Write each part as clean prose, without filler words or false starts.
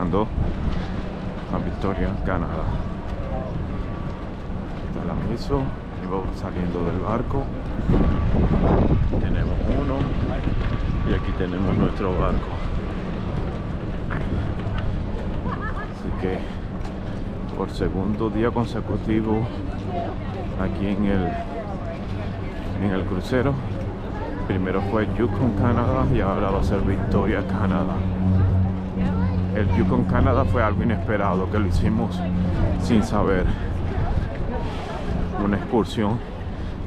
llegando a Victoria, Canadá. Aquí está el aviso y vamos saliendo del barco. Tenemos uno y aquí tenemos nuestro barco. Así que por segundo día consecutivo aquí en el crucero. Primero fue Yukon, Canadá, y ahora va a ser Victoria, Canadá. El Yukon, Canadá fue algo inesperado, que lo hicimos sin saber. Una excursión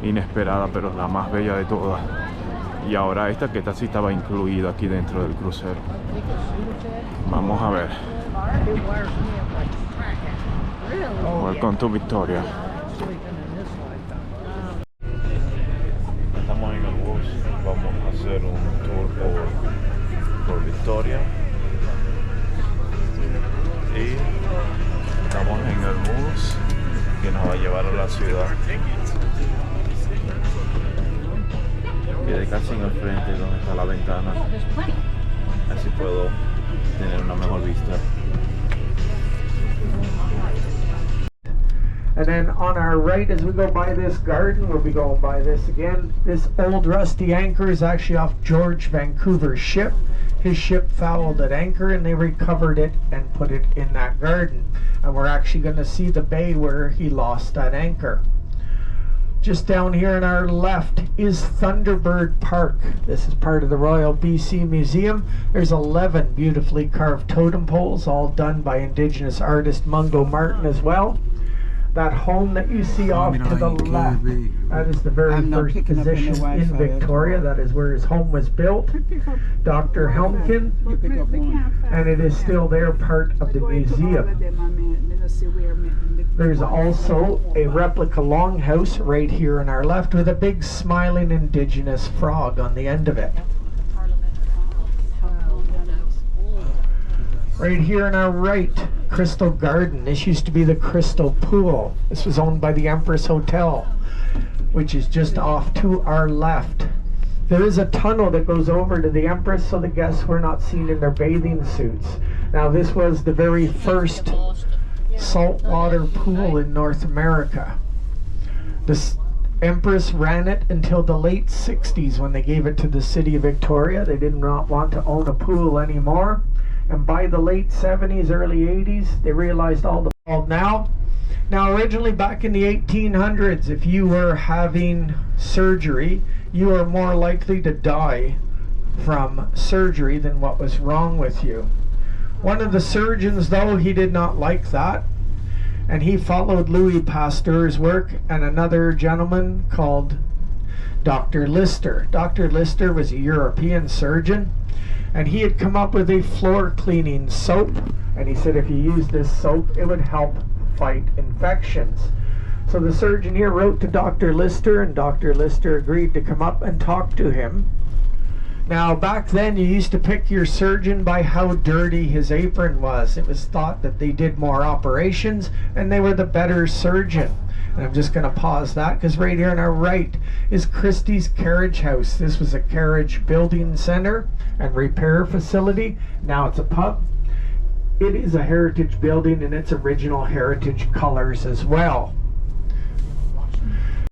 inesperada, pero la más bella de todas. Y ahora esta, que esta sí estaba incluida aquí dentro del crucero. Vamos a ver. Welcome to Victoria. Estamos en el bus, vamos a hacer un tour por Victoria. Y estamos en el bus que nos va a llevar a la ciudad. Quedé casi en el frente donde está la ventana, así puedo tener una mejor vista. And then on our right, as we go by this garden, we'll be going by this again. This old rusty anchor is actually off George Vancouver's ship. His ship fouled at anchor and they recovered it and put it in that garden. And we're actually going to see the bay where he lost that anchor. Just down here on our left is Thunderbird Park. This is part of the Royal BC Museum. There's 11 beautifully carved totem poles, all done by Indigenous artist Mungo Martin as well. That home that you see off to the left, that is the very first position in Victoria. That is where his home was built. Dr. Helmkin, and it is still there, part of the museum. There's also a replica longhouse right here on our left with a big smiling Indigenous frog on the end of it. Right here on our right, Crystal Garden. This used to be the Crystal Pool. This was owned by the Empress Hotel, which is just off to our left. There is a tunnel that goes over to the Empress so the guests were not seen in their bathing suits. Now this was the very first saltwater pool in North America. The Empress ran it until the late 60s when they gave it to the city of Victoria. They did not want to own a pool anymore. And by the late 70s, early 80s, they realized all the now. Now, originally back in the 1800s, if you were having surgery, you were more likely to die from surgery than what was wrong with you. One of the surgeons, though, he did not like that, and he followed Louis Pasteur's work and another gentleman called Dr. Lister. Dr. Lister was a European surgeon, and he had come up with a floor cleaning soap, and he said if you use this soap it would help fight infections. So the surgeon here wrote to Dr. Lister, and Dr. Lister agreed to come up and talk to him. Now back then you used to pick your surgeon by how dirty his apron was. It was thought that they did more operations and they were the better surgeon. And I'm just going to pause that because right here on our right is Christie's Carriage House. This was a carriage building center and repair facility. Now it's a pub. It is a heritage building in its original heritage colors as well.